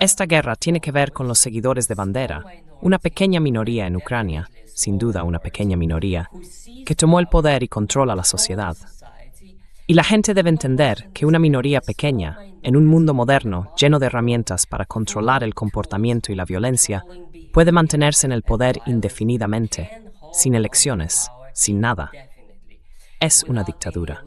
Esta guerra tiene que ver con los seguidores de Bandera, una pequeña minoría en Ucrania, sin duda una pequeña minoría, que tomó el poder y controla la sociedad. Y la gente debe entender que una minoría pequeña, en un mundo moderno lleno de herramientas para controlar el comportamiento y la violencia, puede mantenerse en el poder indefinidamente, sin elecciones, sin nada. Es una dictadura.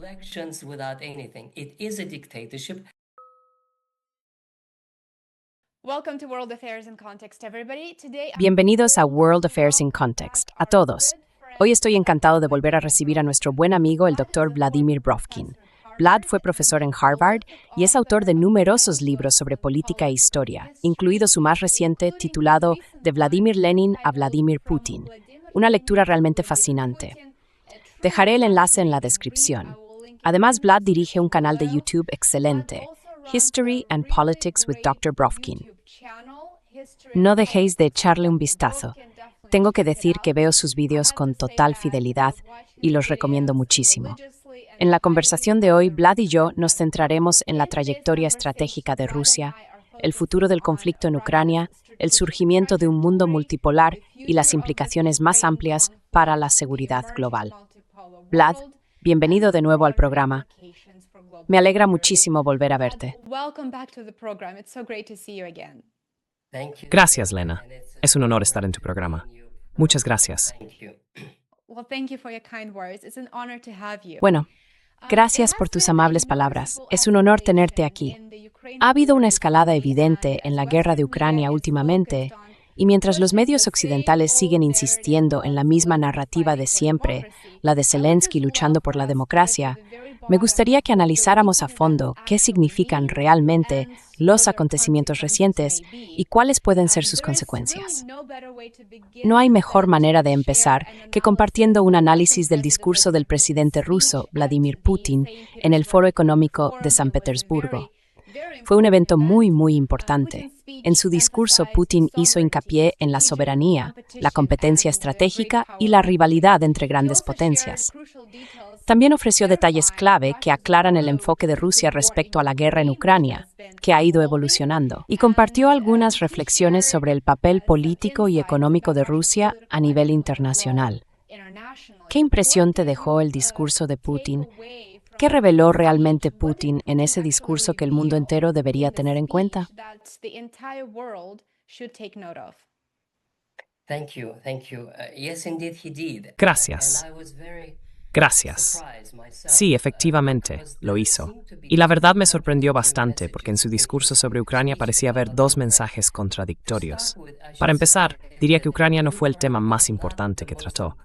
Bienvenidos a World Affairs in Context, a todos. Hoy estoy encantado de volver a recibir a nuestro buen amigo, el Dr. Vladimir Brovkin. Vlad fue profesor en Harvard y es autor de numerosos libros sobre política e historia, incluido su más reciente, titulado De Vladimir Lenin a Vladimir Putin, una lectura realmente fascinante. Dejaré el enlace en la descripción. Además, Vlad dirige un canal de YouTube excelente, History and Politics with Dr. Brovkin. No dejéis de echarle un vistazo. Tengo que decir que veo sus vídeos con total fidelidad y los recomiendo muchísimo. En la conversación de hoy, Vlad y yo nos centraremos en la trayectoria estratégica de Rusia, el futuro del conflicto en Ucrania, el surgimiento de un mundo multipolar y las implicaciones más amplias para la seguridad global. Vlad, bienvenido de nuevo al programa. Me alegra muchísimo volver a verte. Gracias, Lena. Es un honor estar en tu programa. Muchas gracias. Bueno, gracias por tus amables palabras. Es un honor tenerte aquí. Ha habido una escalada evidente en la guerra de Ucrania últimamente, y mientras los medios occidentales siguen insistiendo en la misma narrativa de siempre, la de Zelensky luchando por la democracia, me gustaría que analizáramos a fondo qué significan realmente los acontecimientos recientes y cuáles pueden ser sus consecuencias. No hay mejor manera de empezar que compartiendo un análisis del discurso del presidente ruso, Vladimir Putin, en el Foro Económico de San Petersburgo. Fue un evento muy importante. En su discurso, Putin hizo hincapié en la soberanía, la competencia estratégica y la rivalidad entre grandes potencias. También ofreció detalles clave que aclaran el enfoque de Rusia respecto a la guerra en Ucrania, que ha ido evolucionando, y compartió algunas reflexiones sobre el papel político y económico de Rusia a nivel internacional. ¿Qué impresión te dejó el discurso de Putin? ¿Qué reveló realmente Putin en ese discurso que el mundo entero debería tener en cuenta? Gracias. Gracias. Sí, efectivamente, lo hizo. Y la verdad me sorprendió bastante porque en su discurso sobre Ucrania parecía haber dos mensajes contradictorios. Para empezar, diría que Ucrania no fue el tema más importante que trató.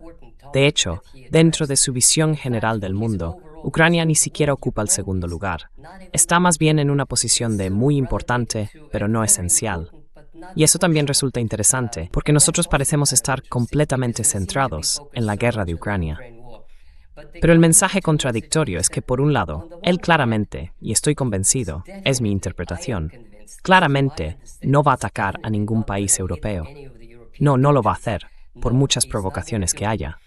De hecho, dentro de su visión general del mundo, Ucrania ni siquiera ocupa el segundo lugar. Está más bien en una posición de muy importante, pero no esencial. Y eso también resulta interesante, porque nosotros parecemos estar completamente centrados en la guerra de Ucrania. Pero el mensaje contradictorio es que, por un lado, él claramente, y estoy convencido, es mi interpretación, claramente no va a atacar a ningún país europeo. No lo va a hacer, por muchas provocaciones que haya.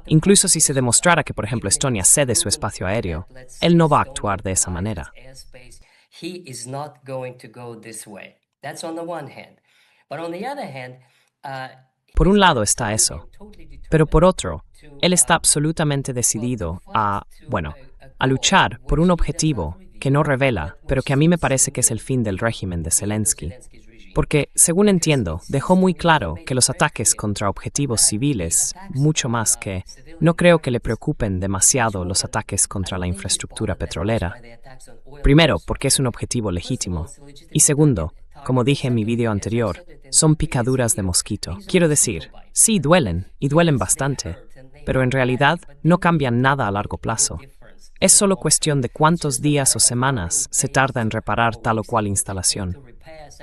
Incluso si se demostrara que, por ejemplo, Estonia cede su espacio aéreo, él no va a actuar de esa manera. Por un lado está eso, pero por otro, él está absolutamente decidido a luchar por un objetivo que no revela, pero que a mí me parece que es el fin del régimen de Zelensky. Porque, según entiendo, dejó muy claro que los ataques contra objetivos civiles, mucho más que, no creo que le preocupen demasiado los ataques contra la infraestructura petrolera. Primero, porque es un objetivo legítimo. Y segundo, como dije en mi vídeo anterior, son picaduras de mosquito. Quiero decir, sí duelen, y duelen bastante, pero en realidad no cambian nada a largo plazo. Es solo cuestión de cuántos días o semanas se tarda en reparar tal o cual instalación.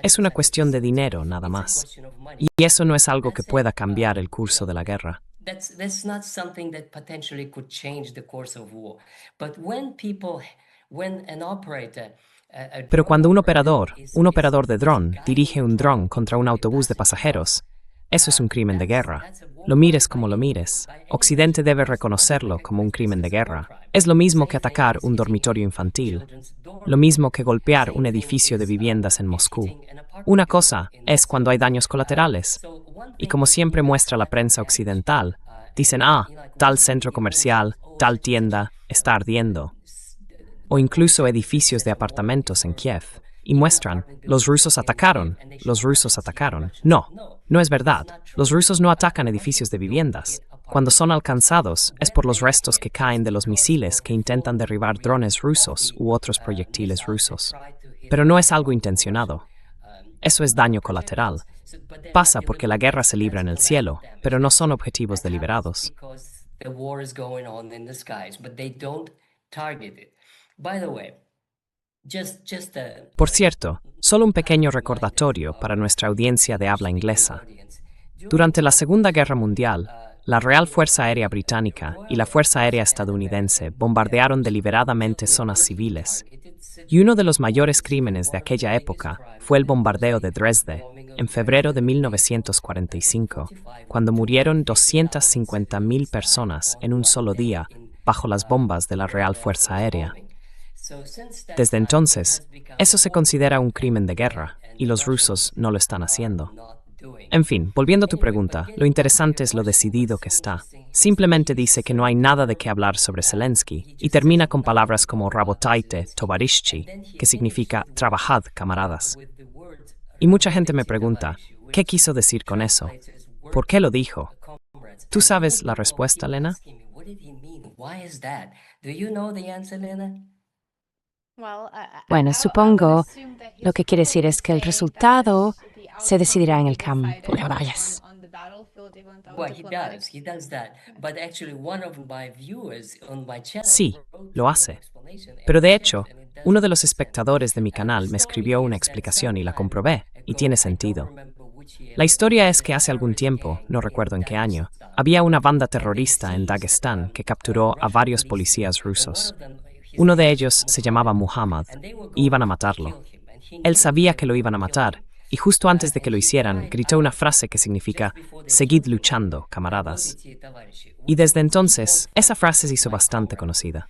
Es una cuestión de dinero, nada más. Y eso no es algo que pueda cambiar el curso de la guerra. Pero cuando un operador de dron dirige un dron contra un autobús de pasajeros, Eso es un crimen de guerra. Lo mires como lo mires. Occidente debe reconocerlo como un crimen de guerra. Es lo mismo que atacar un dormitorio infantil. Lo mismo que golpear un edificio de viviendas en Moscú. Una cosa es cuando hay daños colaterales. Y como siempre muestra la prensa occidental, dicen, tal centro comercial, tal tienda está ardiendo. O incluso edificios de apartamentos en Kiev. Y muestran, los rusos atacaron, los rusos atacaron. No, no es verdad. Los rusos no atacan edificios de viviendas. Cuando son alcanzados, es por los restos que caen de los misiles que intentan derribar drones rusos u otros proyectiles rusos. Pero no es algo intencionado. Eso es daño colateral. Pasa porque la guerra se libra en el cielo, pero no son objetivos deliberados. Por cierto, solo un pequeño recordatorio para nuestra audiencia de habla inglesa. Durante la Segunda Guerra Mundial, la Real Fuerza Aérea Británica y la Fuerza Aérea Estadounidense bombardearon deliberadamente zonas civiles. Y uno de los mayores crímenes de aquella época fue el bombardeo de Dresde, en febrero de 1945, cuando murieron 250.000 personas en un solo día bajo las bombas de la Real Fuerza Aérea. Desde entonces, eso se considera un crimen de guerra, y los rusos no lo están haciendo. En fin, volviendo a tu pregunta, lo interesante es lo decidido que está. Simplemente dice que no hay nada de qué hablar sobre Zelensky, y termina con palabras como rabotaite, tovarishchi, que significa trabajad, camaradas. Y mucha gente me pregunta, ¿qué quiso decir con eso? ¿Por qué lo dijo? ¿Tú sabes la respuesta, Lena? Bueno, supongo lo que quiere decir es que el resultado se decidirá en el campo de batallas. Sí, lo hace. Pero de hecho, uno de los espectadores de mi canal me escribió una explicación y la comprobé, y tiene sentido. La historia es que hace algún tiempo, no recuerdo en qué año, había una banda terrorista en Dagestán que capturó a varios policías rusos. Uno de ellos se llamaba Muhammad, y iban a matarlo. Él sabía que lo iban a matar, y justo antes de que lo hicieran, gritó una frase que significa «Seguid luchando, camaradas». Y desde entonces, esa frase se hizo bastante conocida.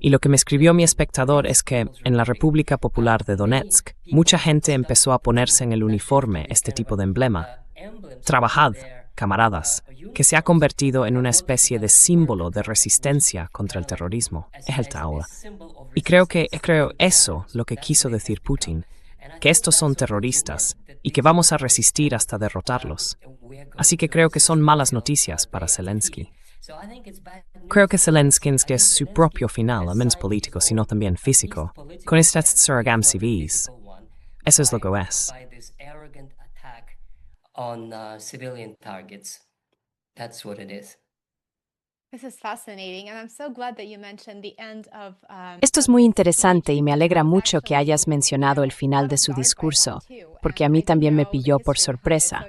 Y lo que me escribió mi espectador es que, en la República Popular de Donetsk, mucha gente empezó a ponerse en el uniforme este tipo de emblema. Trabajad, camaradas, que se ha convertido en una especie de símbolo de resistencia contra el terrorismo, el Taola. Y creo eso lo que quiso decir Putin, que estos son terroristas y que vamos a resistir hasta derrotarlos. Así que creo que son malas noticias para Zelensky. Creo que Zelensky es su propio final, al menos político, sino también físico, con estas suragam civis. Eso es lo que es. On civilian targets. That's what it is. Esto es muy interesante y me alegra mucho que hayas mencionado el final de su discurso, porque a mí también me pilló por sorpresa.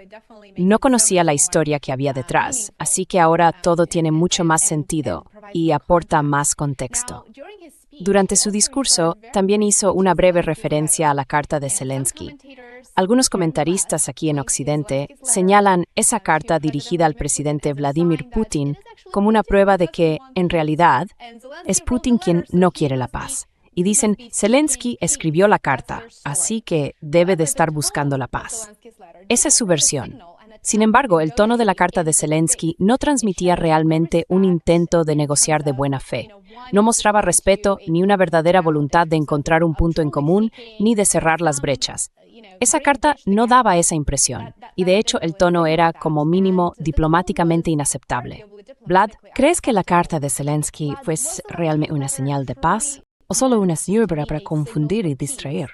No conocía la historia que había detrás, así que ahora todo tiene mucho más sentido y aporta más contexto. Durante su discurso, también hizo una breve referencia a la carta de Zelensky. Algunos comentaristas aquí en Occidente señalan esa carta dirigida al presidente Vladimir Putin como una prueba de que, en realidad, es Putin quien no quiere la paz. Y dicen, Zelensky escribió la carta, así que debe de estar buscando la paz. Esa es su versión. Sin embargo, el tono de la carta de Zelensky no transmitía realmente un intento de negociar de buena fe. No mostraba respeto ni una verdadera voluntad de encontrar un punto en común ni de cerrar las brechas. Esa carta no daba esa impresión, y de hecho el tono era, como mínimo, diplomáticamente inaceptable. Vlad, ¿crees que la carta de Zelensky fue realmente una señal de paz o solo una maniobra para confundir y distraer?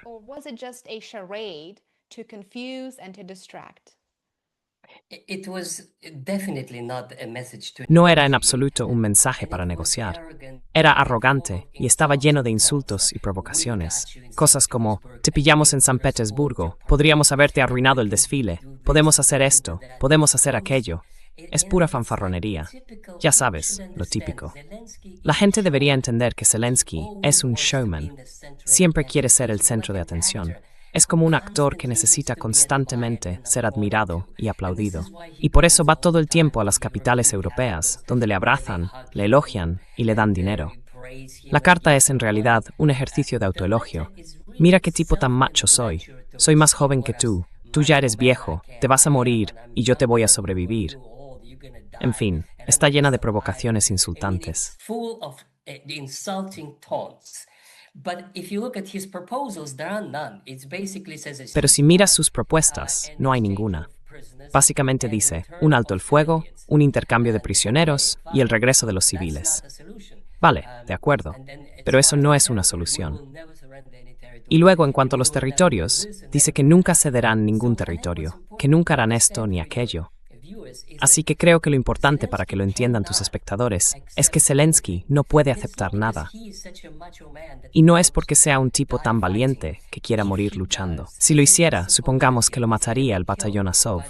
No era en absoluto un mensaje para negociar. Era arrogante y estaba lleno de insultos y provocaciones. Cosas como, te pillamos en San Petersburgo, podríamos haberte arruinado el desfile, podemos hacer esto, podemos hacer aquello. Es pura fanfarronería. Ya sabes, lo típico. La gente debería entender que Zelensky es un showman. Siempre quiere ser el centro de atención. Es como un actor que necesita constantemente ser admirado y aplaudido. Y por eso va todo el tiempo a las capitales europeas, donde le abrazan, le elogian y le dan dinero. La carta es en realidad un ejercicio de autoelogio. Mira qué tipo tan macho soy. Soy más joven que tú. Tú ya eres viejo, te vas a morir y yo te voy a sobrevivir. En fin, está llena de provocaciones insultantes. Pero si miras sus propuestas, no hay ninguna. Básicamente dice, un alto el fuego, un intercambio de prisioneros y el regreso de los civiles. Vale, de acuerdo, pero eso no es una solución. Y luego, en cuanto a los territorios, dice que nunca cederán ningún territorio, que nunca harán esto ni aquello. Así que creo que lo importante para que lo entiendan tus espectadores es que Zelensky no puede aceptar nada. Y no es porque sea un tipo tan valiente que quiera morir luchando. Si lo hiciera, supongamos que lo mataría el batallón Azov.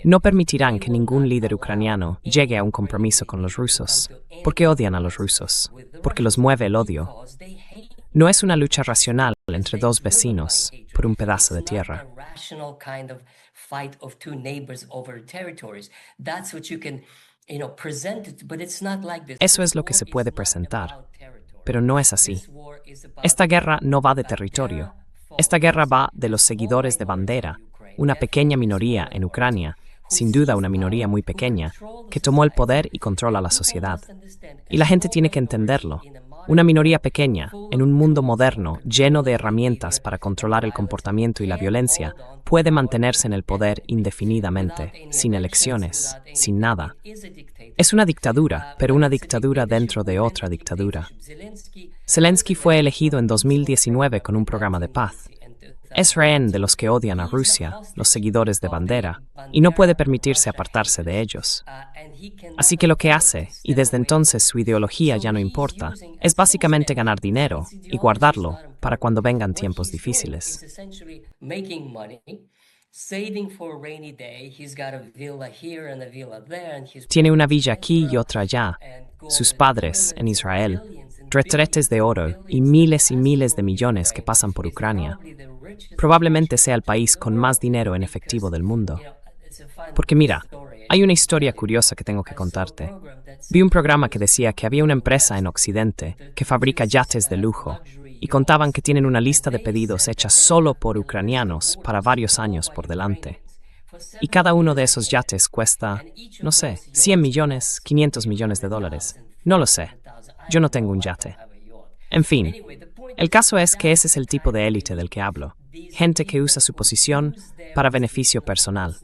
No permitirán que ningún líder ucraniano llegue a un compromiso con los rusos, porque odian a los rusos, porque los mueve el odio. No es una lucha racional entre dos vecinos por un pedazo de tierra. Eso es lo que se puede presentar, pero no es así. Esta guerra no va de territorio. Esta guerra va de los seguidores de Bandera, una pequeña minoría en Ucrania, sin duda una minoría muy pequeña, que tomó el poder y controla la sociedad. Y la gente tiene que entenderlo. Una minoría pequeña, en un mundo moderno, lleno de herramientas para controlar el comportamiento y la violencia, puede mantenerse en el poder indefinidamente, sin elecciones, sin nada. Es una dictadura, pero una dictadura dentro de otra dictadura. Zelensky fue elegido en 2019 con un programa de paz. Es rehén de los que odian a Rusia, los seguidores de Bandera, y no puede permitirse apartarse de ellos. Así que lo que hace, y desde entonces su ideología ya no importa, es básicamente ganar dinero y guardarlo para cuando vengan tiempos difíciles. Tiene una villa aquí y otra allá, sus padres en Israel, retretes de oro y miles de millones que pasan por Ucrania. Probablemente sea el país con más dinero en efectivo del mundo. Porque mira, hay una historia curiosa que tengo que contarte. Vi un programa que decía que había una empresa en Occidente que fabrica yates de lujo y contaban que tienen una lista de pedidos hecha solo por ucranianos para varios años por delante. Y cada uno de esos yates cuesta, no sé, 100 millones, 500 millones de dólares. No lo sé. Yo no tengo un yate. En fin, el caso es que ese es el tipo de élite del que hablo. Gente que usa su posición para beneficio personal.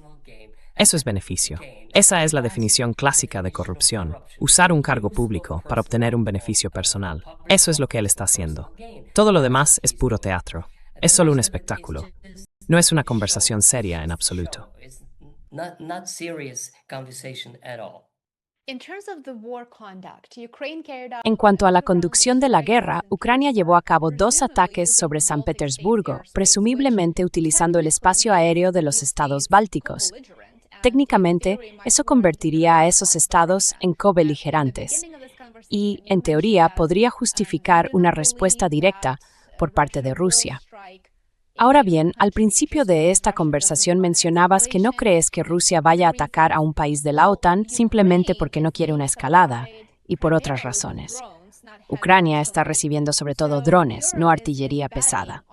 Eso es beneficio. Esa es la definición clásica de corrupción. Usar un cargo público para obtener un beneficio personal. Eso es lo que él está haciendo. Todo lo demás es puro teatro. Es solo un espectáculo. No es una conversación seria en absoluto. En cuanto a la conducción de la guerra, Ucrania llevó a cabo 2 ataques sobre San Petersburgo, presumiblemente utilizando el espacio aéreo de los estados bálticos. Técnicamente, eso convertiría a esos estados en cobeligerantes y, en teoría, podría justificar una respuesta directa por parte de Rusia. Ahora bien, al principio de esta conversación mencionabas que no crees que Rusia vaya a atacar a un país de la OTAN simplemente porque no quiere una escalada, y por otras razones. Ucrania está recibiendo sobre todo drones, no artillería pesada.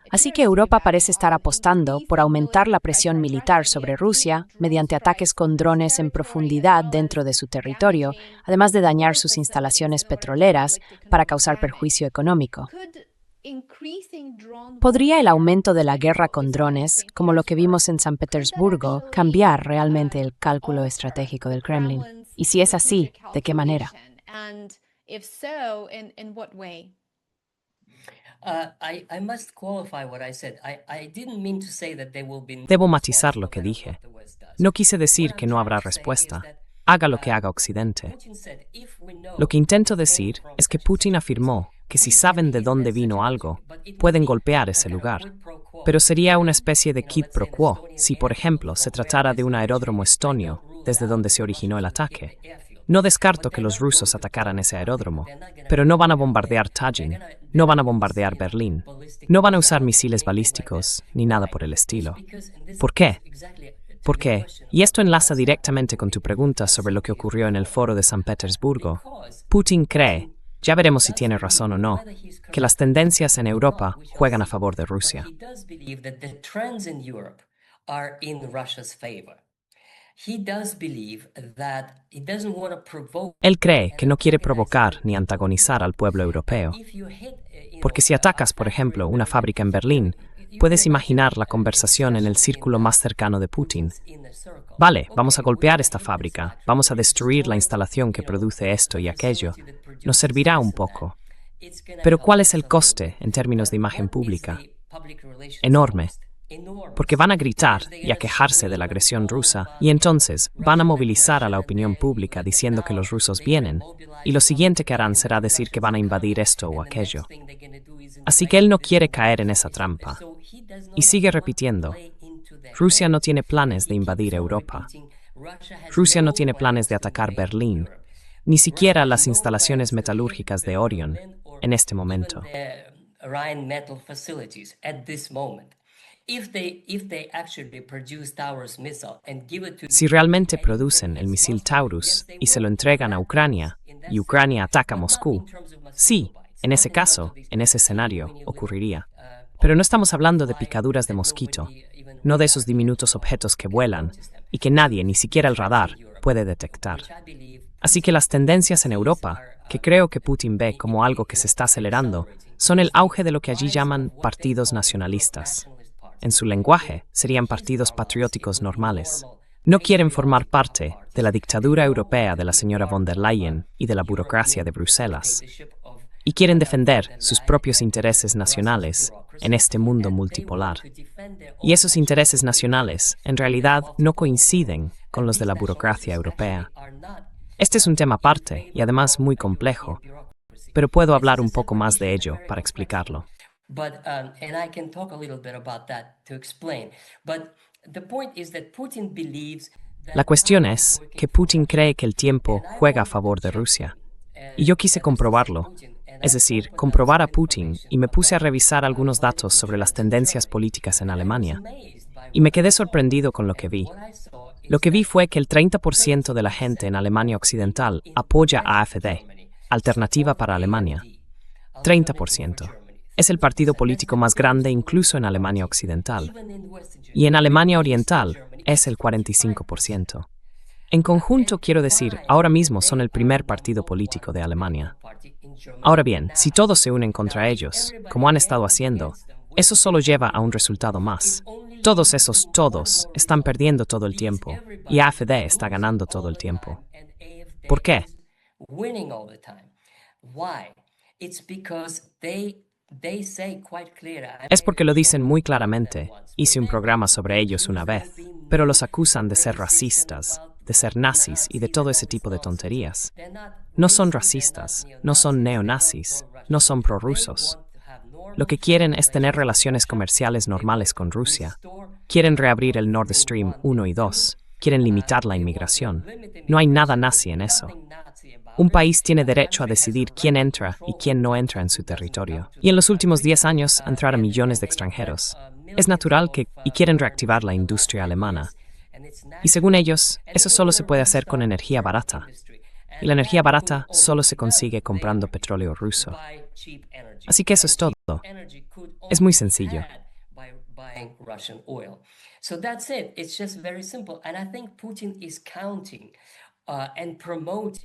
Así que Europa parece estar apostando por aumentar la presión militar sobre Rusia mediante ataques con drones en profundidad dentro de su territorio, además de dañar sus instalaciones petroleras para causar perjuicio económico. ¿Podría el aumento de la guerra con drones, como lo que vimos en San Petersburgo, cambiar realmente el cálculo estratégico del Kremlin? Y si es así, ¿de qué manera? Debo matizar lo que dije. No quise decir que no habrá respuesta. Haga lo que haga Occidente. Lo que intento decir es que Putin afirmó que si saben de dónde vino algo, pueden golpear ese lugar. Pero sería una especie de quid pro quo si, por ejemplo, se tratara de un aeródromo estonio desde donde se originó el ataque. No descarto que los rusos atacaran ese aeródromo, pero no van a bombardear Tallinn, no van a bombardear Berlín, no van a usar misiles balísticos, ni nada por el estilo. ¿Por qué? Porque, y esto enlaza directamente con tu pregunta sobre lo que ocurrió en el foro de San Petersburgo, Putin cree, ya veremos si tiene razón o no, que las tendencias en Europa juegan a favor de Rusia. Él cree que no quiere provocar ni antagonizar al pueblo europeo. Porque si atacas, por ejemplo, una fábrica en Berlín, puedes imaginar la conversación en el círculo más cercano de Putin. Vale, vamos a golpear esta fábrica, vamos a destruir la instalación que produce esto y aquello. Nos servirá un poco. Pero ¿cuál es el coste en términos de imagen pública? Enorme. Porque van a gritar y a quejarse de la agresión rusa y entonces van a movilizar a la opinión pública diciendo que los rusos vienen y lo siguiente que harán será decir que van a invadir esto o aquello. Así que él no quiere caer en esa trampa. Y sigue repitiendo, Rusia no tiene planes de invadir Europa. Rusia no tiene planes de atacar Berlín, ni siquiera las instalaciones metalúrgicas de Orion en este momento. Si realmente producen el misil Taurus y se lo entregan a Ucrania, y Ucrania ataca a Moscú, sí, en ese caso, en ese escenario, ocurriría. Pero no estamos hablando de picaduras de mosquito, no de esos diminutos objetos que vuelan y que nadie, ni siquiera el radar, puede detectar. Así que las tendencias en Europa, que creo que Putin ve como algo que se está acelerando, son el auge de lo que allí llaman partidos nacionalistas. En su lenguaje, serían partidos patrióticos normales. No quieren formar parte de la dictadura europea de la señora von der Leyen y de la burocracia de Bruselas. Y quieren defender sus propios intereses nacionales en este mundo multipolar. Y esos intereses nacionales, en realidad, no coinciden con los de la burocracia europea. Este es un tema aparte y además muy complejo, pero puedo hablar un poco más de ello para explicarlo. La cuestión es que Putin cree que el tiempo juega a favor de Rusia. Y yo quise comprobarlo, es decir, comprobar a Putin y me puse a revisar algunos datos sobre las tendencias políticas en Alemania. Y me quedé sorprendido con lo que vi. Lo que vi fue que el 30% de la gente en Alemania Occidental apoya a AfD, Alternativa para Alemania. 30%. Es el partido político más grande incluso en Alemania Occidental. Y en Alemania Oriental es el 45%. En conjunto, quiero decir, ahora mismo son el primer partido político de Alemania. Ahora bien, si todos se unen contra ellos, como han estado haciendo, eso solo lleva a un resultado más. Todos esos todos están perdiendo todo el tiempo y AfD está ganando todo el tiempo. ¿Por qué? Es porque lo dicen muy claramente. Hice un programa sobre ellos una vez, pero los acusan de ser racistas, de ser nazis y de todo ese tipo de tonterías. No son racistas, no son neonazis, no son prorrusos. Lo que quieren es tener relaciones comerciales normales con Rusia. Quieren reabrir el Nord Stream 1 y 2. Quieren limitar la inmigración. No hay nada nazi en eso. Un país tiene derecho a decidir quién entra y quién no entra en su territorio. Y en los últimos 10 años entraron millones de extranjeros. Es natural y quieren reactivar la industria alemana. Y según ellos, eso solo se puede hacer con energía barata. Y la energía barata solo se consigue comprando petróleo ruso. Así que eso es todo. Es muy sencillo.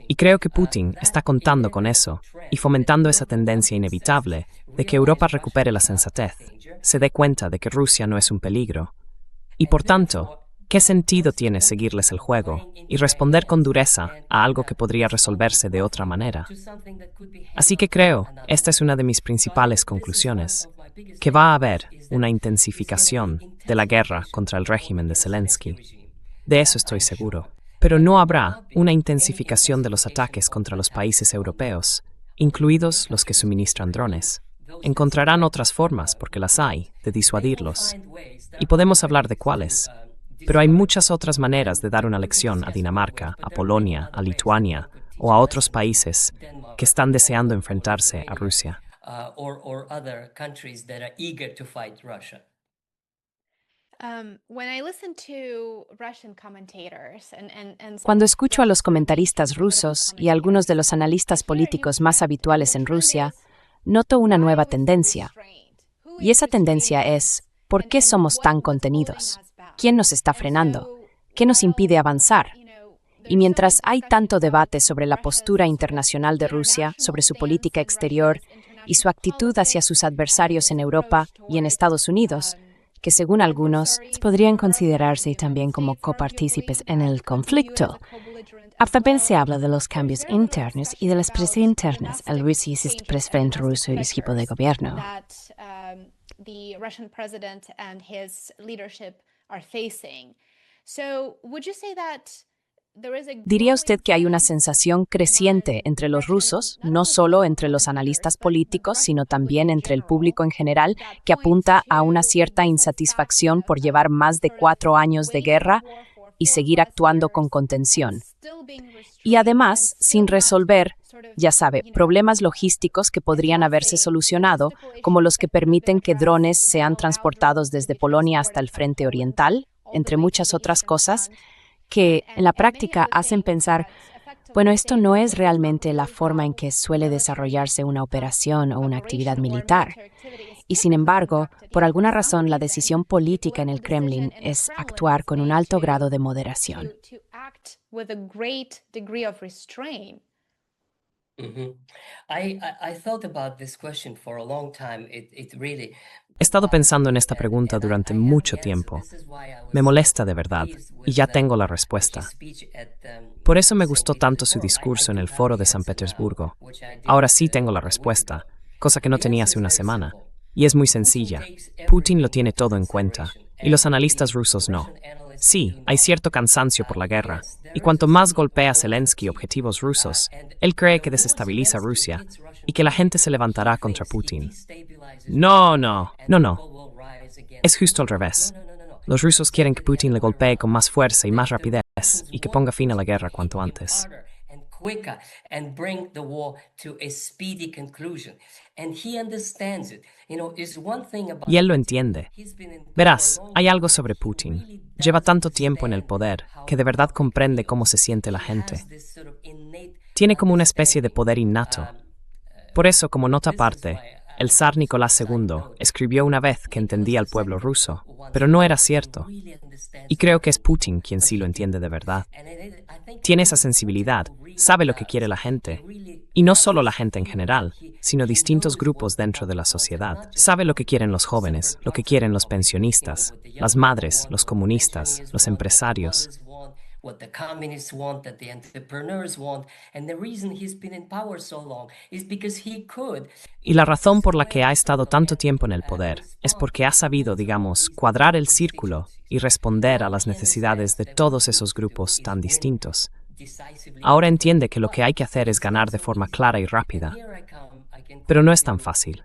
Y creo que Putin está contando con eso y fomentando esa tendencia inevitable de que Europa recupere la sensatez, se dé cuenta de que Rusia no es un peligro. Y por tanto, ¿qué sentido tiene seguirles el juego y responder con dureza a algo que podría resolverse de otra manera? Así que creo, esta es una de mis principales conclusiones, que va a haber una intensificación de la guerra contra el régimen de Zelensky. De eso estoy seguro. Pero no habrá una intensificación de los ataques contra los países europeos, incluidos los que suministran drones. Encontrarán otras formas, porque las hay, de disuadirlos. Y podemos hablar de cuáles. Pero hay muchas otras maneras de dar una lección a Dinamarca, a Polonia, a Lituania o a otros países que están deseando enfrentarse a Rusia. Cuando escucho a los comentaristas rusos y algunos de los analistas políticos más habituales en Rusia, noto una nueva tendencia. Y esa tendencia es, ¿por qué somos tan contenidos? ¿Quién nos está frenando? ¿Qué nos impide avanzar? Y mientras hay tanto debate sobre la postura internacional de Rusia, sobre su política exterior y su actitud hacia sus adversarios en Europa y en Estados Unidos, que según algunos podrían considerarse también como copartícipes en el conflicto, también se habla de los cambios internos y de las presiones internas al presidente ruso y su equipo de gobierno. ¿Diría usted que hay una sensación creciente entre los rusos, no solo entre los analistas políticos, sino también entre el público en general, que apunta a una cierta insatisfacción por llevar más de 4 años de guerra y seguir actuando con contención? Y además, sin resolver, ya sabe, problemas logísticos que podrían haberse solucionado, como los que permiten que drones sean transportados desde Polonia hasta el frente oriental, entre muchas otras cosas, que en la práctica hacen pensar, bueno, esto no es realmente la forma en que suele desarrollarse una operación o una actividad militar. Y sin embargo, por alguna razón, la decisión política en el Kremlin es actuar con un alto grado de moderación. He estado pensando en esta pregunta durante mucho tiempo. Me molesta de verdad, y ya tengo la respuesta. Por eso me gustó tanto su discurso en el Foro de San Petersburgo. Ahora sí tengo la respuesta, cosa que no tenía hace una semana. Y es muy sencilla. Putin lo tiene todo en cuenta, y los analistas rusos no. Sí, hay cierto cansancio por la guerra, y cuanto más golpea Zelensky objetivos rusos, él cree que desestabiliza Rusia y que la gente se levantará contra Putin. No. Es justo al revés. Los rusos quieren que Putin le golpee con más fuerza y más rapidez y que ponga fin a la guerra cuanto antes. Y él lo entiende. Verás, hay algo sobre Putin. Lleva tanto tiempo en el poder que de verdad comprende cómo se siente la gente. Tiene como una especie de poder innato. Por eso, como nota aparte, el zar Nicolás II escribió una vez que entendía al pueblo ruso, pero no era cierto. Y creo que es Putin quien sí lo entiende de verdad. Tiene esa sensibilidad, sabe lo que quiere la gente, y no solo la gente en general, sino distintos grupos dentro de la sociedad. Sabe lo que quieren los jóvenes, lo que quieren los pensionistas, las madres, los comunistas, los empresarios. What the communists want, that the entrepreneurs want, and the reason he's been in power so long is because he could. Y la razón por la que ha estado tanto tiempo en el poder es porque ha sabido, digamos, cuadrar el círculo y responder a las necesidades de todos esos grupos tan distintos. Ahora entiende que lo que hay que hacer es ganar de forma clara y rápida. Pero no es tan fácil.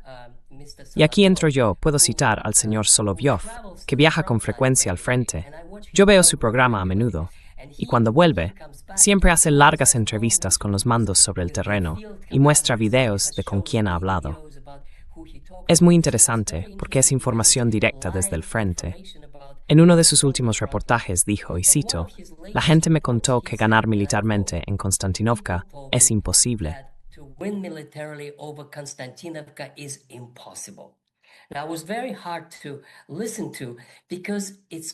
Y aquí entro yo, puedo citar al señor Solovyov, que viaja con frecuencia al frente. Yo veo su programa a menudo. Y cuando vuelve, siempre hace largas entrevistas con los mandos sobre el terreno y muestra videos de con quién ha hablado. Es muy interesante porque es información directa desde el frente. En uno de sus últimos reportajes dijo, y cito, «La gente me contó que ganar militarmente en Konstantinovka es imposible».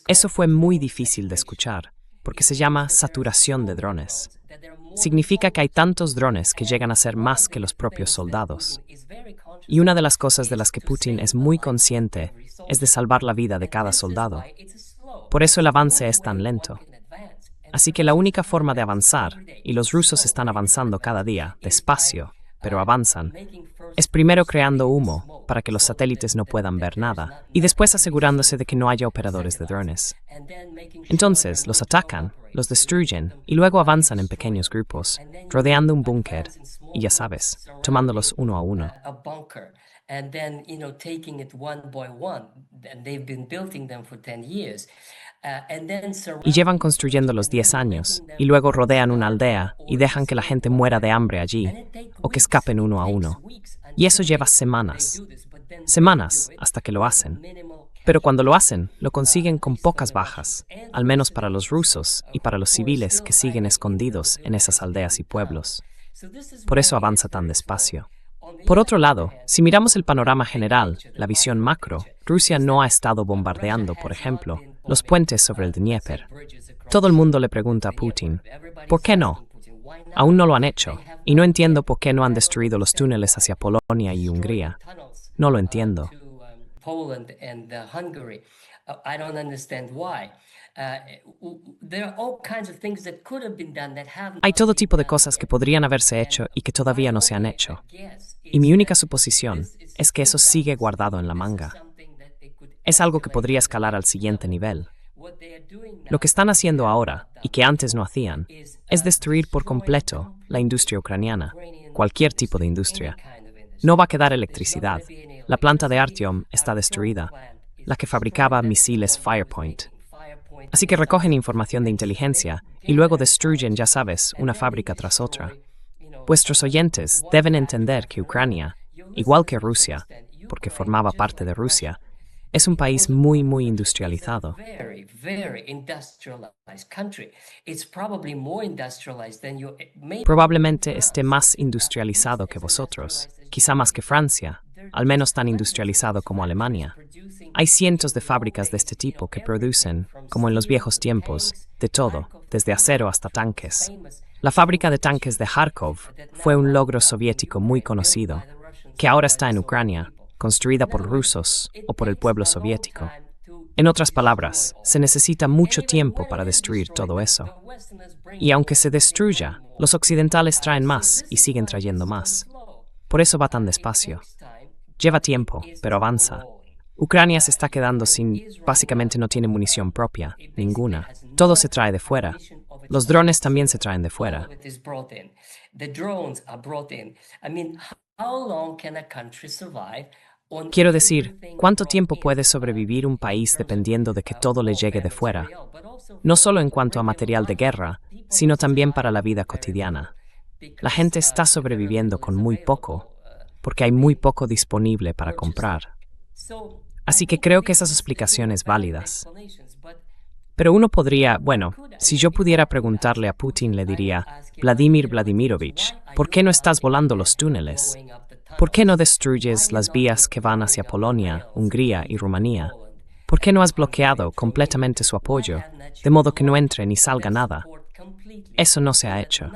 Eso fue muy difícil de escuchar, porque se llama saturación de drones. Significa que hay tantos drones que llegan a ser más que los propios soldados. Y una de las cosas de las que Putin es muy consciente es de salvar la vida de cada soldado. Por eso el avance es tan lento. Así que la única forma de avanzar, y los rusos están avanzando cada día, despacio, pero avanzan, es primero creando humo para que los satélites no puedan ver nada, y después asegurándose de que no haya operadores de drones. Entonces los atacan, los destruyen, y luego avanzan en pequeños grupos, rodeando un búnker, y ya sabes, tomándolos uno a uno. And then, taking it one by one, and they've been building them for 10 years. Y llevan construyéndolos 10 años, y luego rodean una aldea y dejan que la gente muera de hambre allí, o que escapen uno a uno. Y eso lleva semanas. Semanas hasta que lo hacen. Pero cuando lo hacen, lo consiguen con pocas bajas, al menos para los rusos y para los civiles que siguen escondidos en esas aldeas y pueblos. Por eso avanza tan despacio. Por otro lado, si miramos el panorama general, la visión macro, Rusia no ha estado bombardeando, por ejemplo, los puentes sobre el Dnieper. Todo el mundo le pregunta a Putin, ¿por qué no? Aún no lo han hecho, y no entiendo por qué no han destruido los túneles hacia Polonia y Hungría. No lo entiendo. Hay todo tipo de cosas que podrían haberse hecho y que todavía no se han hecho. Y mi única suposición es que eso sigue guardado en la manga. Es algo que podría escalar al siguiente nivel. Lo que están haciendo ahora, y que antes no hacían, es destruir por completo la industria ucraniana, cualquier tipo de industria. No va a quedar electricidad. La planta de Artyom está destruida, la que fabricaba misiles Firepoint. Así que recogen información de inteligencia y luego destruyen, ya sabes, una fábrica tras otra. Vuestros oyentes deben entender que Ucrania, igual que Rusia, porque formaba parte de Rusia, es un país muy, muy industrializado. Probablemente esté más industrializado que vosotros, quizá más que Francia, al menos tan industrializado como Alemania. Hay cientos de fábricas de este tipo que producen, como en los viejos tiempos, de todo, desde acero hasta tanques. La fábrica de tanques de Kharkov fue un logro soviético muy conocido, que ahora está en Ucrania, construida por rusos o por el pueblo soviético. En otras palabras, se necesita mucho tiempo para destruir todo eso. Y aunque se destruya, los occidentales traen más y siguen trayendo más. Por eso va tan despacio. Lleva tiempo, pero avanza. Ucrania se está quedando básicamente no tiene munición propia, ninguna. Todo se trae de fuera. Los drones también se traen de fuera. Quiero decir, ¿cuánto tiempo puede sobrevivir un país dependiendo de que todo le llegue de fuera? No solo en cuanto a material de guerra, sino también para la vida cotidiana. La gente está sobreviviendo con muy poco, porque hay muy poco disponible para comprar. Así que creo que esas explicaciones válidas. Pero uno podría, si yo pudiera preguntarle a Putin, le diría, Vladimir Vladimirovich, ¿por qué no estás volando los túneles? ¿Por qué no destruyes las vías que van hacia Polonia, Hungría y Rumanía? ¿Por qué no has bloqueado completamente su apoyo, de modo que no entre ni salga nada? Eso no se ha hecho.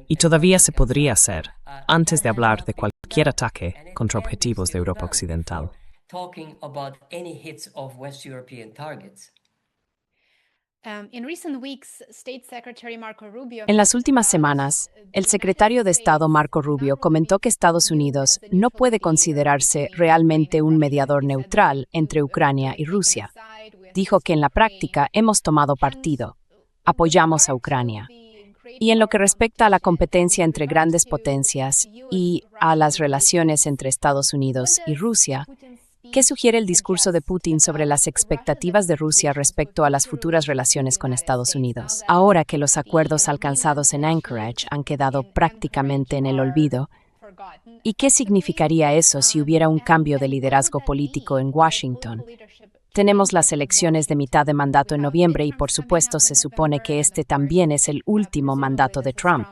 Y todavía se podría hacer, antes de hablar de cualquier ataque contra objetivos de Europa Occidental. En las últimas semanas, el secretario de Estado Marco Rubio comentó que Estados Unidos no puede considerarse realmente un mediador neutral entre Ucrania y Rusia. Dijo que en la práctica hemos tomado partido. Apoyamos a Ucrania. Y en lo que respecta a la competencia entre grandes potencias y a las relaciones entre Estados Unidos y Rusia, ¿qué sugiere el discurso de Putin sobre las expectativas de Rusia respecto a las futuras relaciones con Estados Unidos? Ahora que los acuerdos alcanzados en Anchorage han quedado prácticamente en el olvido, ¿y qué significaría eso si hubiera un cambio de liderazgo político en Washington? Tenemos las elecciones de mitad de mandato en noviembre y, por supuesto, se supone que este también es el último mandato de Trump.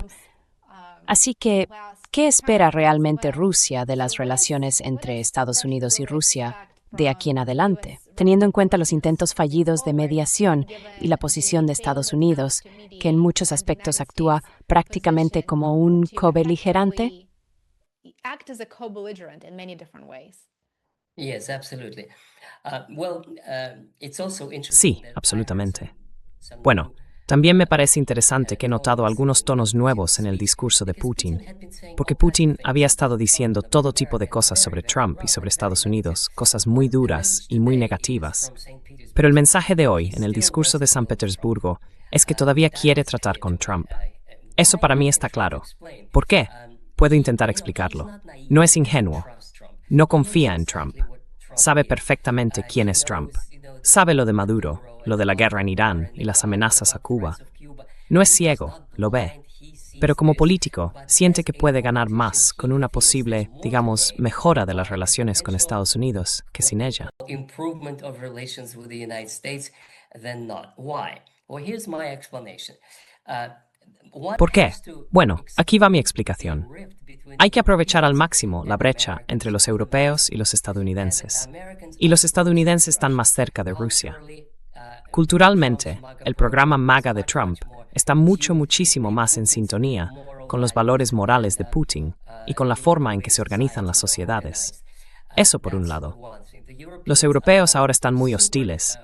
Así que, ¿qué espera realmente Rusia de las relaciones entre Estados Unidos y Rusia de aquí en adelante? Teniendo en cuenta los intentos fallidos de mediación y la posición de Estados Unidos, que en muchos aspectos actúa prácticamente como un cobeligerante. Sí, absolutamente. También me parece interesante que he notado algunos tonos nuevos en el discurso de Putin, porque Putin había estado diciendo todo tipo de cosas sobre Trump y sobre Estados Unidos, cosas muy duras y muy negativas. Pero el mensaje de hoy, en el discurso de San Petersburgo, es que todavía quiere tratar con Trump. Eso para mí está claro. ¿Por qué? Puedo intentar explicarlo. No es ingenuo. No confía en Trump. Sabe perfectamente quién es Trump. sabe lo de Maduro, lo de la guerra en Irán y las amenazas a Cuba. No es ciego, lo ve. Pero como político, siente que puede ganar más con una posible, digamos, mejora de las relaciones con Estados Unidos que sin ella. ¿Por qué? Bueno, aquí va mi explicación. Hay que aprovechar al máximo la brecha entre los europeos y los estadounidenses. Y los estadounidenses están más cerca de Rusia. Culturalmente, el programa MAGA de Trump está muchísimo más en sintonía con los valores morales de Putin y con la forma en que se organizan las sociedades. Eso por un lado. Los europeos ahora están muy hostiles,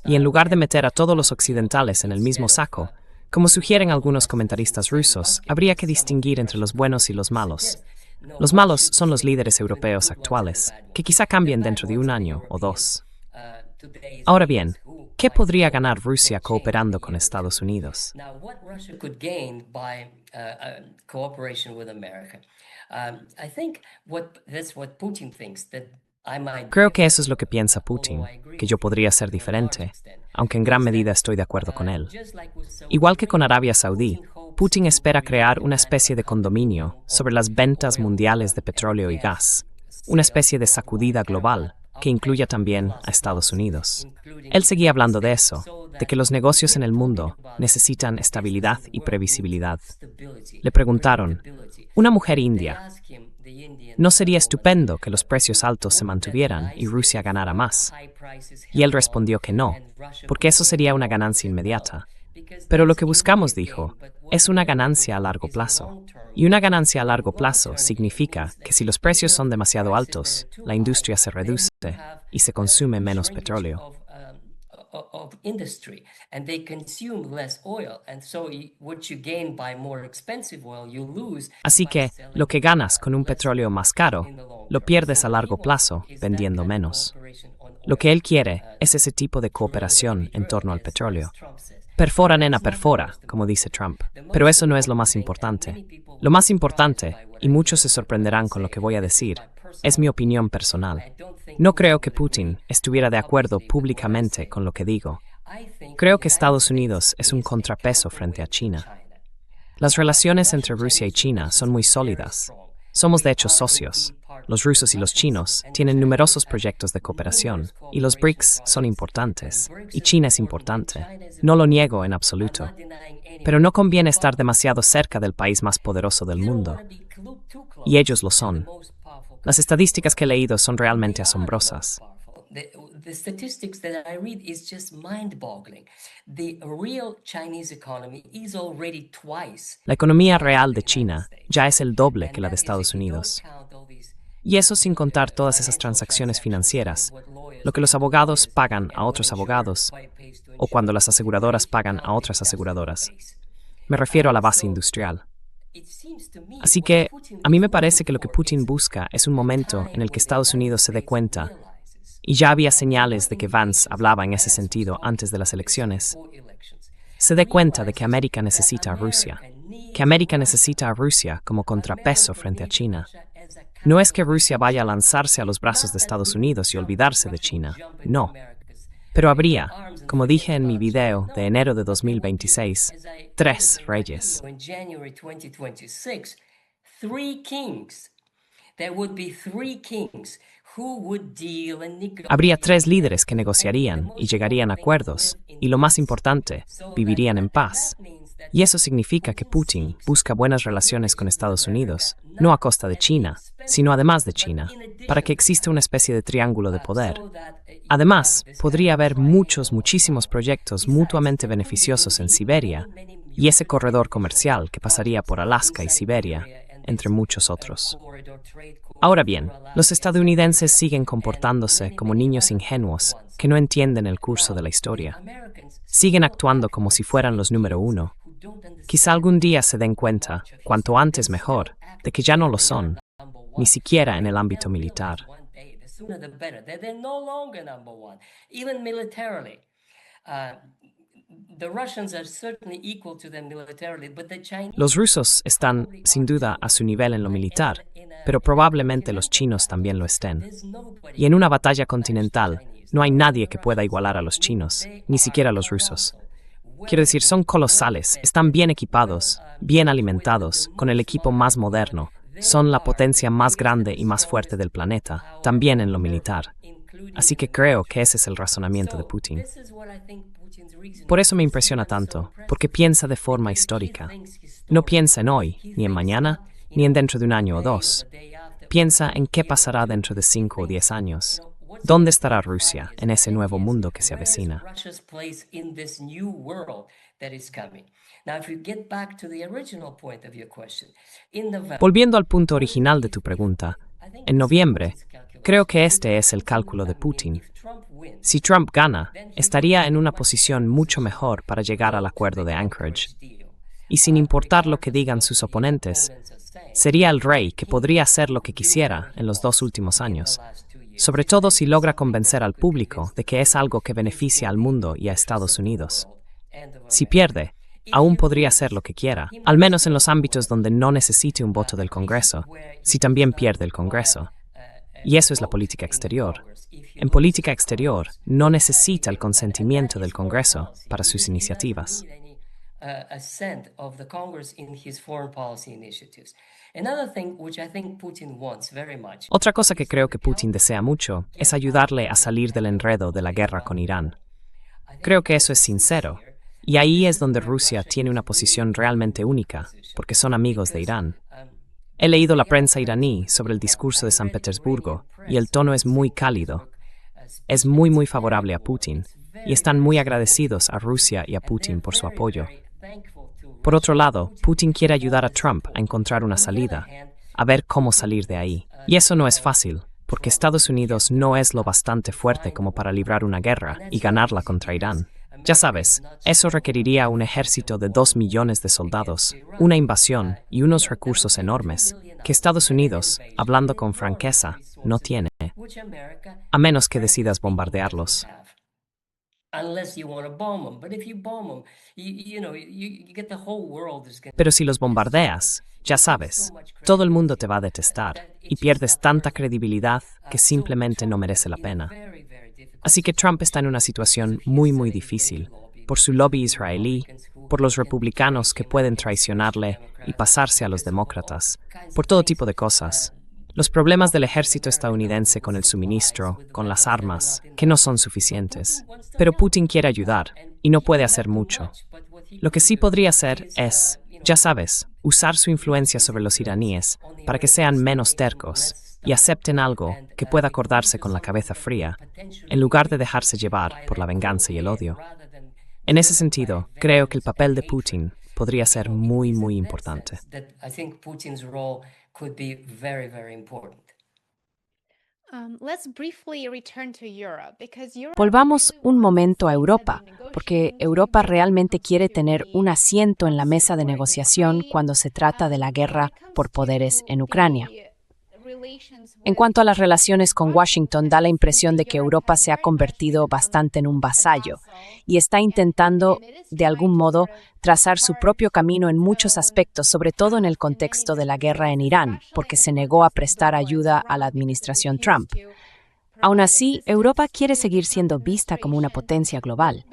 y en lugar de meter a todos los occidentales en el mismo saco, como sugieren algunos comentaristas rusos, habría que distinguir entre los buenos y los malos. Los malos son los líderes europeos actuales, que quizá cambien dentro de un año o dos. Ahora bien, ¿qué podría ganar Rusia cooperando con Estados Unidos? Creo que eso es lo que piensa Putin, que yo podría ser diferente, aunque en gran medida estoy de acuerdo con él. Igual que con Arabia Saudí, Putin espera crear una especie de condominio sobre las ventas mundiales de petróleo y gas, una especie de sacudida global que incluya también a Estados Unidos. Él seguía hablando de eso, de que los negocios en el mundo necesitan estabilidad y previsibilidad. Le preguntaron, una mujer india, ¿no sería estupendo que los precios altos se mantuvieran y Rusia ganara más? Y él respondió que no, porque eso sería una ganancia inmediata. Pero lo que buscamos, dijo, es una ganancia a largo plazo. Y una ganancia a largo plazo significa que si los precios son demasiado altos, la industria se reduce y se consume menos petróleo. Así que, lo que ganas con un petróleo más caro, lo pierdes a largo plazo vendiendo menos. Lo que él quiere es ese tipo de cooperación en torno al petróleo. Perfora, nena, perfora, como dice Trump. Pero eso no es lo más importante. Lo más importante, y muchos se sorprenderán con lo que voy a decir, es mi opinión personal. No creo que Putin estuviera de acuerdo públicamente con lo que digo. Creo que Estados Unidos es un contrapeso frente a China. Las relaciones entre Rusia y China son muy sólidas. Somos de hecho socios. Los rusos y los chinos tienen numerosos proyectos de cooperación, y los BRICS son importantes, y China es importante. No lo niego en absoluto. Pero no conviene estar demasiado cerca del país más poderoso del mundo. Y ellos lo son. Las estadísticas que he leído son realmente asombrosas. La economía real de China ya es el doble que la de Estados Unidos. Y eso sin contar todas esas transacciones financieras, lo que los abogados pagan a otros abogados, o cuando las aseguradoras pagan a otras aseguradoras. Me refiero a la base industrial. Así que, a mí me parece que lo que Putin busca es un momento en el que Estados Unidos se dé cuenta, y ya había señales de que Vance hablaba en ese sentido antes de las elecciones, se dé cuenta de que América necesita a Rusia, que América necesita a Rusia como contrapeso frente a China. No es que Rusia vaya a lanzarse a los brazos de Estados Unidos y olvidarse de China, no. Pero habría, como dije en mi video de enero de 2026, tres reyes. Habría tres líderes que negociarían y llegarían a acuerdos, y lo más importante, vivirían en paz. Y eso significa que Putin busca buenas relaciones con Estados Unidos, no a costa de China, sino además de China, para que exista una especie de triángulo de poder. Además, podría haber muchísimos proyectos mutuamente beneficiosos en Siberia, y ese corredor comercial que pasaría por Alaska y Siberia, entre muchos otros. Ahora bien, los estadounidenses siguen comportándose como niños ingenuos que no entienden el curso de la historia. Siguen actuando como si fueran los número uno. Quizá algún día se den cuenta, cuanto antes mejor, de que ya no lo son, ni siquiera en el ámbito militar. Los rusos están, sin duda, a su nivel en lo militar, pero probablemente los chinos también lo estén. Y en una batalla continental, No hay nadie que pueda igualar a los chinos, ni siquiera a los rusos. Quiero decir, son colosales, están bien equipados, bien alimentados, con el equipo más moderno. Son la potencia más grande y más fuerte del planeta, también en lo militar. Así que creo que ese es el razonamiento de Putin. Por eso me impresiona tanto, porque piensa de forma histórica. No piensa en hoy, ni en mañana, ni en dentro de un año o dos. Piensa en qué pasará dentro de 5 o 10 años. ¿Dónde estará Rusia en ese nuevo mundo que se avecina? Volviendo al punto original de tu pregunta, en noviembre, creo que este es el cálculo de Putin. Si Trump gana, estaría en una posición mucho mejor para llegar al acuerdo de Anchorage. Y sin importar lo que digan sus oponentes, sería el rey que podría hacer lo que quisiera en los 2 últimos años, sobre todo si logra convencer al público de que es algo que beneficia al mundo y a Estados Unidos. Si pierde, aún podría hacer lo que quiera, al menos en los ámbitos donde no necesite un voto del Congreso, si también pierde el Congreso. Y eso es la política exterior. En política exterior, no necesita el consentimiento del Congreso para sus iniciativas. Otra cosa que creo que Putin desea mucho es ayudarle a salir del enredo de la guerra con Irán. Creo que eso es sincero, y ahí es donde Rusia tiene una posición realmente única, porque son amigos de Irán. He leído la prensa iraní sobre el discurso de San Petersburgo, y el tono es muy cálido. Es muy favorable a Putin, y están muy agradecidos a Rusia y a Putin por su apoyo. Por otro lado, Putin quiere ayudar a Trump a encontrar una salida, a ver cómo salir de ahí. Y eso no es fácil, porque Estados Unidos no es lo bastante fuerte como para librar una guerra y ganarla contra Irán. Ya sabes, eso requeriría un ejército de 2 millones de soldados, una invasión y unos recursos enormes, que Estados Unidos, hablando con franqueza, no tiene, a menos que decidas bombardearlos. Pero si los bombardeas, ya sabes, todo el mundo te va a detestar y pierdes tanta credibilidad que simplemente no merece la pena. Así que Trump está en una situación muy difícil, por su lobby israelí, por los republicanos que pueden traicionarle y pasarse a los demócratas, por todo tipo de cosas. Los problemas del ejército estadounidense con el suministro, con las armas, que no son suficientes. Pero Putin quiere ayudar, y no puede hacer mucho. Lo que sí podría hacer es, ya sabes, usar su influencia sobre los iraníes para que sean menos tercos y acepten algo que pueda acordarse con la cabeza fría, en lugar de dejarse llevar por la venganza y el odio. En ese sentido, creo que el papel de Putin podría ser muy importante. Volvamos un momento a Europa, porque Europa realmente quiere tener un asiento en la mesa de negociación cuando se trata de la guerra por poderes en Ucrania. En cuanto a las relaciones con Washington, da la impresión de que Europa se ha convertido bastante en un vasallo y está intentando, de algún modo, trazar su propio camino en muchos aspectos, sobre todo en el contexto de la guerra en Irán, porque se negó a prestar ayuda a la administración Trump. Aún así, Europa quiere seguir siendo vista como una potencia global.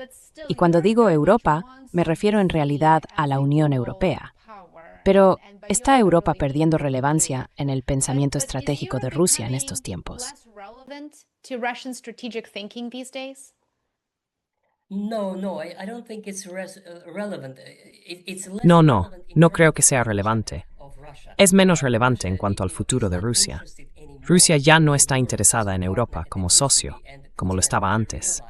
Y cuando digo Europa, me refiero en realidad a la Unión Europea. Pero, ¿está Europa perdiendo relevancia en el pensamiento estratégico de Rusia en estos tiempos? No creo que sea relevante. Es menos relevante en cuanto al futuro de Rusia. Rusia ya no está interesada en Europa como socio, como lo estaba antes.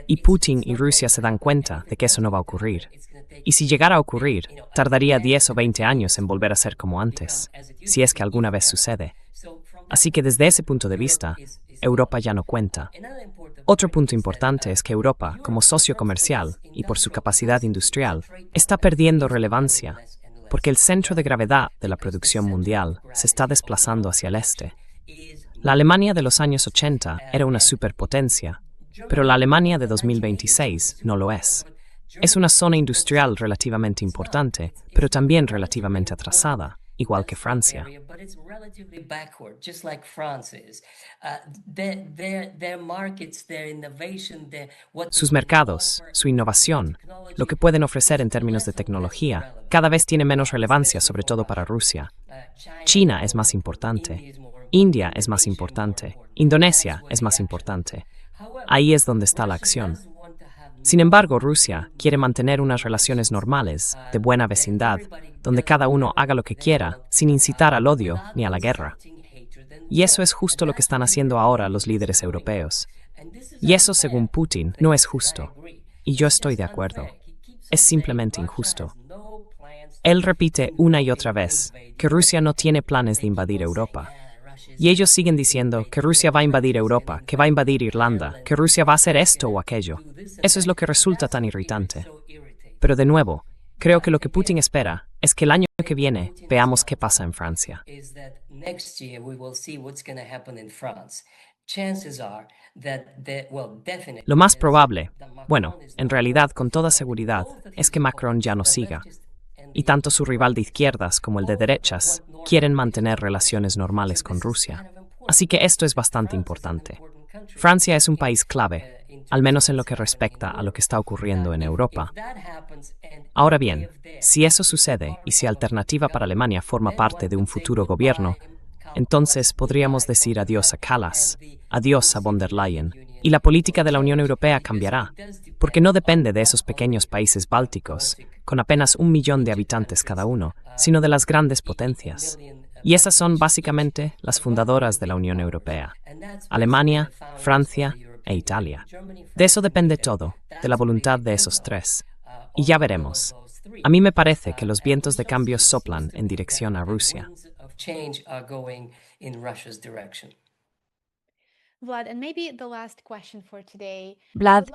Y Putin y Rusia se dan cuenta de que eso no va a ocurrir. Y si llegara a ocurrir, tardaría 10 o 20 años en volver a ser como antes, si es que alguna vez sucede. Así que desde ese punto de vista, Europa ya no cuenta. Otro punto importante es que Europa, como socio comercial y por su capacidad industrial, está perdiendo relevancia, porque el centro de gravedad de la producción mundial se está desplazando hacia el este. La Alemania de los años 80 era una superpotencia, pero la Alemania de 2026 no lo es. Es una zona industrial relativamente importante, pero también relativamente atrasada. igual que Francia. Sus mercados, su innovación, lo que pueden ofrecer en términos de tecnología, cada vez tiene menos relevancia, sobre todo para Rusia. China es más importante. India es más importante. Indonesia es más importante. Ahí es donde está la acción. Sin embargo, Rusia quiere mantener unas relaciones normales, de buena vecindad, donde cada uno haga lo que quiera, sin incitar al odio ni a la guerra. Y eso es justo lo que están haciendo ahora los líderes europeos. Y eso, según Putin, no es justo. Y yo estoy de acuerdo. Es simplemente injusto. Él repite una y otra vez que Rusia no tiene planes de invadir Europa. Y ellos siguen diciendo que Rusia va a invadir Europa, que va a invadir Irlanda, que Rusia va a hacer esto o aquello. Eso es lo que resulta tan irritante. Pero de nuevo, creo que lo que Putin espera es que el año que viene veamos qué pasa en Francia. Lo más probable, bueno, en realidad con toda seguridad, es que Macron ya no siga. Y tanto su rival de izquierdas como el de derechas quieren mantener relaciones normales con Rusia. Así que esto es bastante importante. Francia es un país clave, al menos en lo que respecta a lo que está ocurriendo en Europa. Ahora bien, si eso sucede y si Alternativa para Alemania forma parte de un futuro gobierno, entonces podríamos decir adiós a Kallas, adiós a von der Leyen, y la política de la Unión Europea cambiará, porque no depende de esos pequeños países bálticos, con apenas 1 millón de habitantes cada uno, sino de las grandes potencias. Y esas son básicamente las fundadoras de la Unión Europea: Alemania, Francia e Italia. De eso depende todo, de la voluntad de esos tres. Y ya veremos. A mí me parece que los vientos de cambio soplan en dirección a Rusia. Vlad,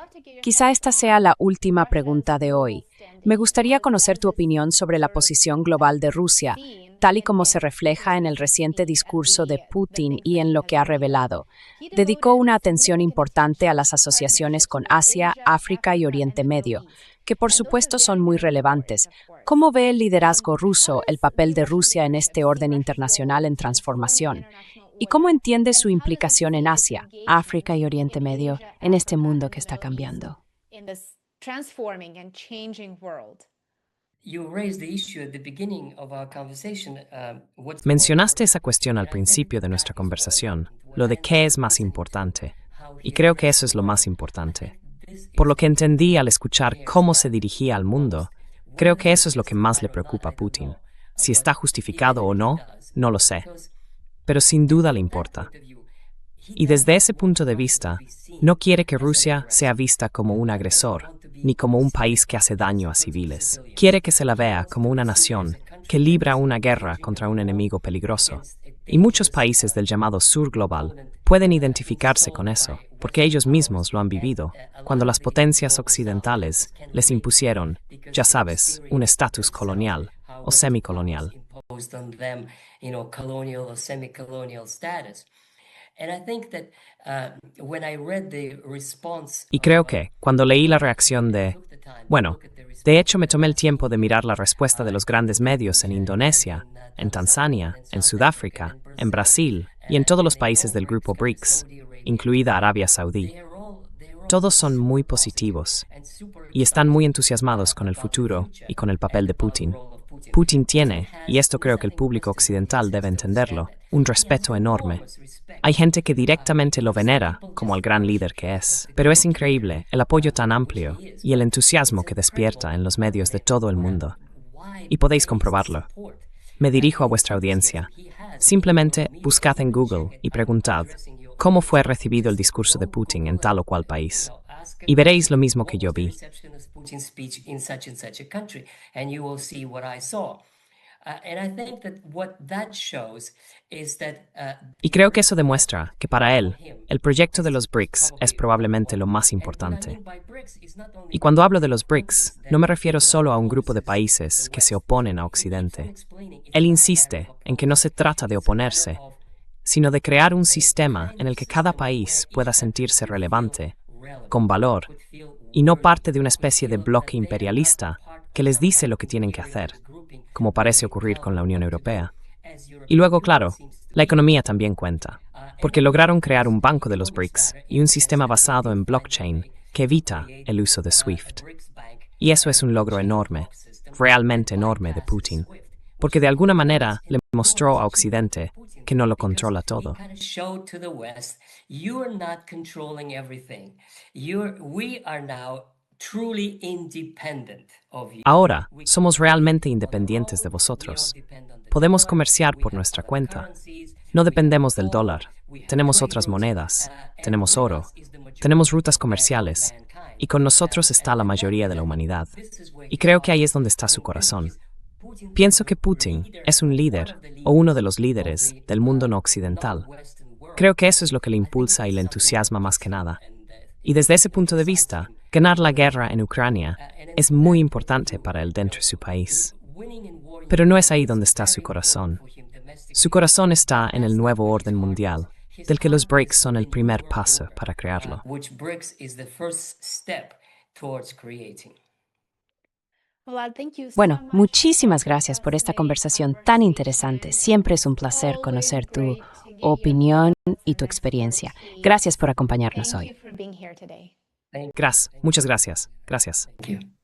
quizá esta sea la última pregunta de hoy. Me gustaría conocer tu opinión sobre la posición global de Rusia, tal y como se refleja en el reciente discurso de Putin y en lo que ha revelado. Dedicó una atención importante a las asociaciones con Asia, África y Oriente Medio, que por supuesto son muy relevantes. ¿Cómo ve el liderazgo ruso el papel de Rusia en este orden internacional en transformación? ¿Y cómo entiende su implicación en Asia, África y Oriente Medio en este mundo que está cambiando? Mencionaste esa cuestión al principio de nuestra conversación, lo de qué es más importante, y creo que eso es lo más importante. Por lo que entendí al escuchar cómo se dirigía al mundo, creo que eso es lo que más le preocupa a Putin. Si está justificado o no, no lo sé. Pero sin duda le importa. Y desde ese punto de vista, no quiere que Rusia sea vista como un agresor, ni como un país que hace daño a civiles. Quiere que se la vea como una nación que libra una guerra contra un enemigo peligroso. Y muchos países del llamado Sur global pueden identificarse con eso, porque ellos mismos lo han vivido, cuando las potencias occidentales les impusieron, ya sabes, un estatus colonial o semicolonial. Y creo que, cuando leí la reacción de hecho me tomé el tiempo de mirar la respuesta de los grandes medios en Indonesia, en Tanzania, en Sudáfrica, en Brasil y en todos los países del grupo BRICS, incluida Arabia Saudí. Todos son muy positivos y están muy entusiasmados con el futuro y con el papel de Putin. Putin tiene, y esto creo que el público occidental debe entenderlo, un respeto enorme. Hay gente que directamente lo venera como al gran líder que es, pero es increíble el apoyo tan amplio y el entusiasmo que despierta en los medios de todo el mundo. Y podéis comprobarlo. Me dirijo a vuestra audiencia. Simplemente buscad en Google y preguntad cómo fue recibido el discurso de Putin en tal o cual país. Y veréis lo mismo que yo vi. Y creo que eso demuestra que para él, el proyecto de los BRICS es probablemente lo más importante. Y cuando hablo de los BRICS, no me refiero solo a un grupo de países que se oponen a Occidente. Él insiste en que no se trata de oponerse, sino de crear un sistema en el que cada país pueda sentirse relevante, con valor, y no parte de una especie de bloque imperialista que les dice lo que tienen que hacer, como parece ocurrir con la Unión Europea. Y luego, claro, la economía también cuenta, porque lograron crear un banco de los BRICS y un sistema basado en blockchain que evita el uso de SWIFT. Y eso es un logro enorme, realmente enorme de Putin, porque de alguna manera le mostró a Occidente que no lo controla todo. Ahora somos realmente independientes de vosotros. Podemos comerciar por nuestra cuenta. No dependemos del dólar. Tenemos otras monedas. Tenemos oro. Tenemos rutas comerciales. Y con nosotros está la mayoría de la humanidad. Y creo que ahí es donde está su corazón. Pienso que Putin es un líder, o uno de los líderes, del mundo no occidental. Creo que eso es lo que le impulsa y le entusiasma más que nada. Y desde ese punto de vista, ganar la guerra en Ucrania es muy importante para él dentro de su país. Pero no es ahí donde está su corazón. Su corazón está en el nuevo orden mundial, del que los BRICS son el primer paso para crearlo. Bueno, muchísimas gracias por esta conversación tan interesante. Siempre es un placer conocer tu opinión y tu experiencia. Gracias por acompañarnos hoy. Muchas gracias. Gracias. Thank you.